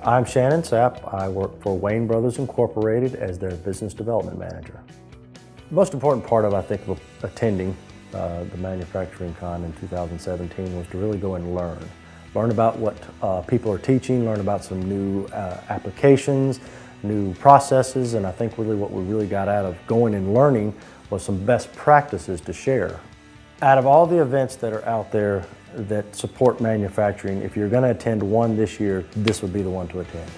I'm Shannon Sapp. I work for Wayne Brothers Incorporated as their business development manager. The most important part of, I think, of attending the Manufacturing Con in 2017 was to really go and learn. Learn about what people are teaching, learn about some new applications, new processes, and I think really what we really got out of going and learning was some best practices to share. Out of all the events that are out there that support manufacturing, if you're going to attend one this year, this would be the one to attend.